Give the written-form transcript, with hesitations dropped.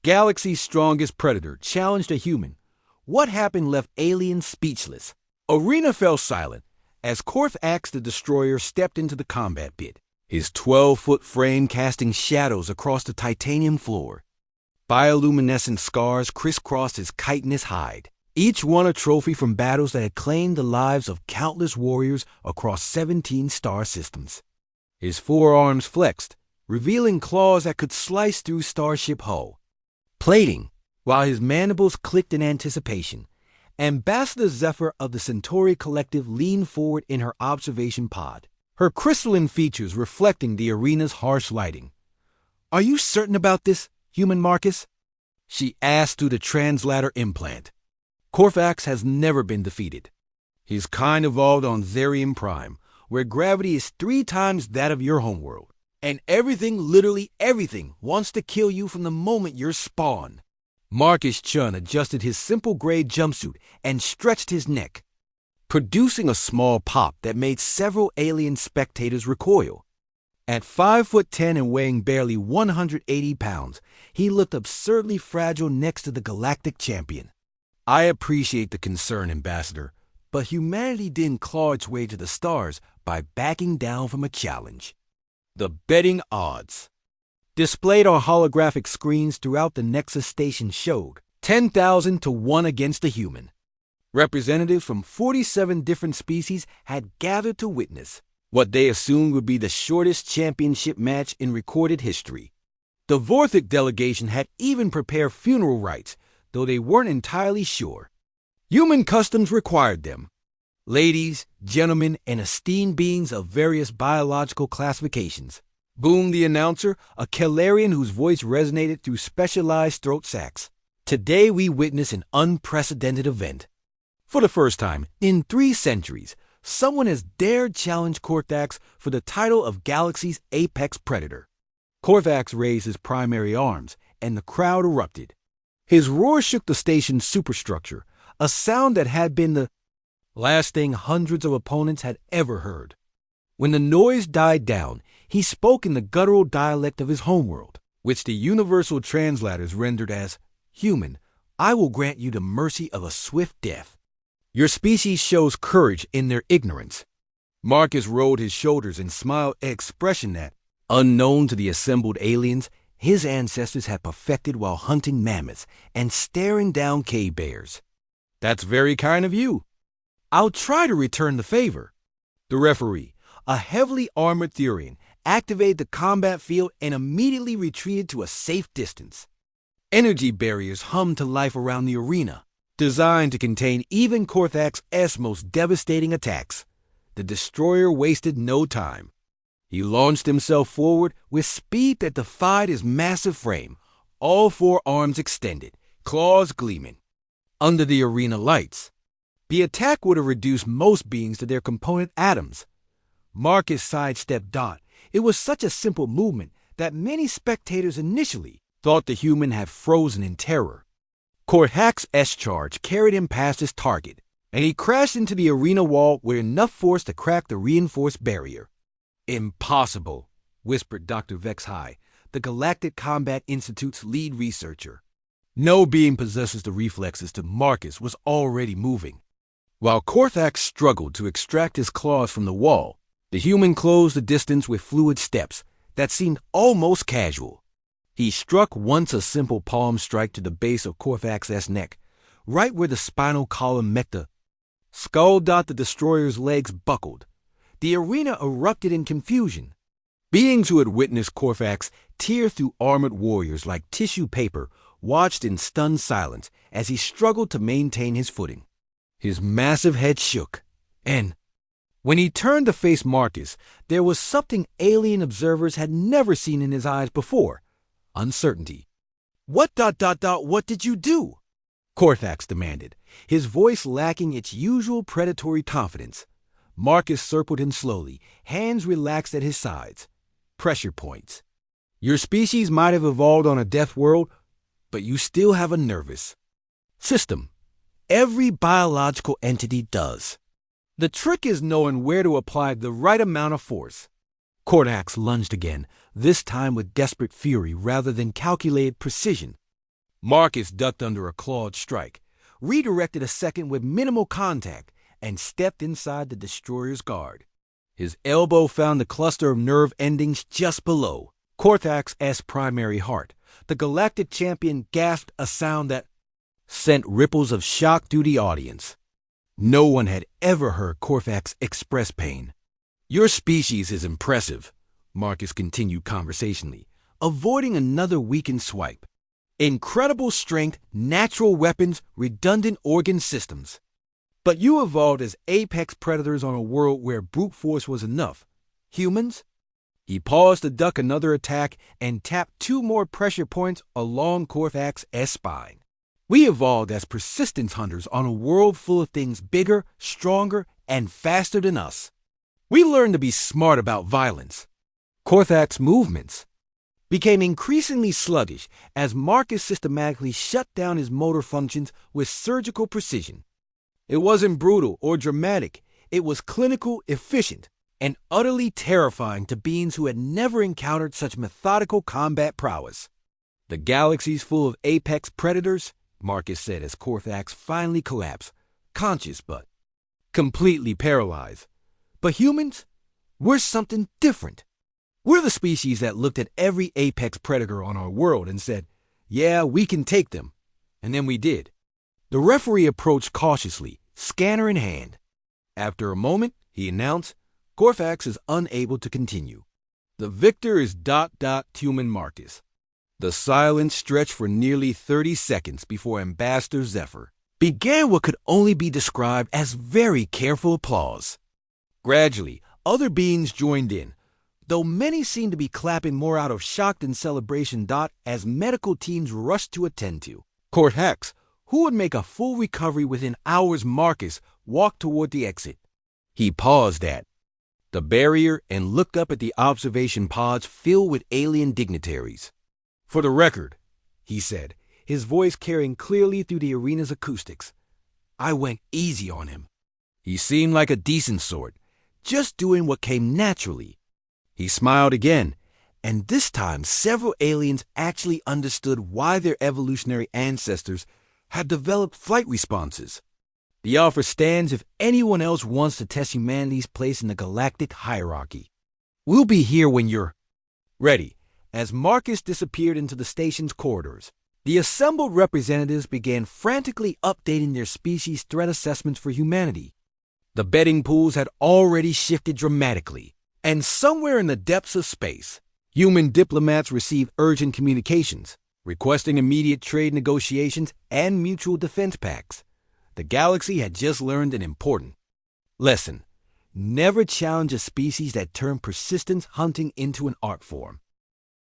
Galaxy's strongest predator challenged a human. What happened left aliens speechless. Arena fell silent as Korvax the Destroyer stepped into the combat pit, his 12-foot frame casting shadows across the titanium floor. Bioluminescent scars crisscrossed his chitinous hide, each one a trophy from battles that had claimed the lives of countless warriors across 17 star systems. His forearms flexed, revealing claws that could slice through starship hull. Plating, while his mandibles clicked in anticipation, Ambassador Zephyr of the Centauri Collective leaned forward in her observation pod, her crystalline features reflecting the arena's harsh lighting. "Are you certain about this, Human Marcus?" she asked through the translator implant. Korvax has never been defeated. His kind evolved on Zerium Prime, where gravity is 3 times that of your homeworld, and everything, literally everything, wants to kill you from the moment you're spawned. Marcus Chun adjusted his simple gray jumpsuit and stretched his neck, producing a small pop that made several alien spectators recoil. At 5'10" and weighing barely 180 pounds, he looked absurdly fragile next to the galactic champion. "I appreciate the concern, Ambassador, but humanity didn't claw its way to the stars by backing down from a challenge." The betting odds, displayed on holographic screens throughout the Nexus station, showed 10,000 to 1 against the human. Representatives from 47 different species had gathered to witness what they assumed would be the shortest championship match in recorded history. The Vorthic delegation had even prepared funeral rites, though they weren't entirely sure. Human customs required them. "Ladies, gentlemen, and esteemed beings of various biological classifications," boomed the announcer, a Kellarian whose voice resonated through specialized throat sacs. "Today we witness an unprecedented event. For the first time in 3 centuries, someone has dared challenge Korvax for the title of Galaxy's apex predator." Korvax raised his primary arms, and the crowd erupted. His roar shook the station's superstructure, a sound that had been the last thing hundreds of opponents had ever heard. When the noise died down, he spoke in the guttural dialect of his homeworld, which the universal translators rendered as, "Human, I will grant you the mercy of a swift death. Your species shows courage in their ignorance." Marcus rolled his shoulders and smiled an expression that, unknown to the assembled aliens, his ancestors had perfected while hunting mammoths and staring down cave bears. "That's very kind of you. I'll try to return the favor." The referee, a heavily armored Thurian, activated the combat field and immediately retreated to a safe distance. Energy barriers hummed to life around the arena, designed to contain even Korvax's most devastating attacks. The destroyer wasted no time. He launched himself forward with speed that defied his massive frame, all 4 arms extended, claws gleaming. Under the arena lights, the attack would have reduced most beings to their component atoms. Marcus sidestepped Dot. It was such a simple movement that many spectators initially thought the human had frozen in terror. Korvax's charge carried him past his target, and he crashed into the arena wall with enough force to crack the reinforced barrier. "Impossible," whispered Dr. Vex High, the Galactic Combat Institute's lead researcher. No being possesses the reflexes to Marcus was already moving. While Korvax struggled to extract his claws from the wall, the human closed the distance with fluid steps that seemed almost casual. He struck once a simple palm strike to the base of Korvax's neck, right where the spinal column met the skull. The destroyer's legs buckled. The arena erupted in confusion. Beings who had witnessed Korvax tear through armored warriors like tissue paper watched in stunned silence as he struggled to maintain his footing. His massive head shook, and when he turned to face Marcus, there was something alien observers had never seen in his eyes before: uncertainty. What did you do?" Korvax demanded, his voice lacking its usual predatory confidence. Marcus circled him slowly, hands relaxed at his sides. "Pressure points. Your species might have evolved on a death world, but you still have a nervous system. Every biological entity does. The trick is knowing where to apply the right amount of force." Korvax lunged again, this time with desperate fury rather than calculated precision. Marcus ducked under a clawed strike, redirected a second with minimal contact, and stepped inside the destroyer's guard. His elbow found the cluster of nerve endings just below Korthax's primary heart. The galactic champion gasped a sound that sent ripples of shock through the audience. No one had ever heard Korthax express pain. "Your species is impressive," Marcus continued conversationally, avoiding another weakened swipe. "Incredible strength, natural weapons, redundant organ systems. But you evolved as apex predators on a world where brute force was enough. Humans?" He paused to duck another attack and tapped 2 more pressure points along Korthax's spine. "We evolved as persistence hunters on a world full of things bigger, stronger, and faster than us. We learned to be smart about violence." Korthax's movements became increasingly sluggish as Marcus systematically shut down his motor functions with surgical precision. It wasn't brutal or dramatic. It was clinical, efficient, and utterly terrifying to beings who had never encountered such methodical combat prowess. "The galaxy's full of apex predators," Marcus said as Korthax finally collapsed, conscious but completely paralyzed. "But humans? We're something different. We're the species that looked at every apex predator on our world and said, 'Yeah, we can take them.' And then we did." The referee approached cautiously, scanner in hand. After a moment, he announced, "Korthax is unable to continue. The victor is ... human Marcus." The silence stretched for nearly 30 seconds before Ambassador Zephyr began what could only be described as very careful applause. Gradually, other beings joined in, though many seemed to be clapping more out of shock than celebration. As medical teams rushed to attend to Korthax, who would make a full recovery within hours, Marcus walked toward the exit. He paused at the barrier and looked up at the observation pods filled with alien dignitaries. "For the record," he said, his voice carrying clearly through the arena's acoustics, "I went easy on him. He seemed like a decent sort, just doing what came naturally." He smiled again, and this time several aliens actually understood why their evolutionary ancestors had developed flight responses. "The offer stands if anyone else wants to test humanity's place in the galactic hierarchy. We'll be here when you're ready." As Marcus disappeared into the station's corridors, the assembled representatives began frantically updating their species threat assessments for humanity. The betting pools had already shifted dramatically, and somewhere in the depths of space, human diplomats received urgent communications, requesting immediate trade negotiations and mutual defense pacts. The galaxy had just learned an important lesson. Never challenge a species that turned persistence hunting into an art form.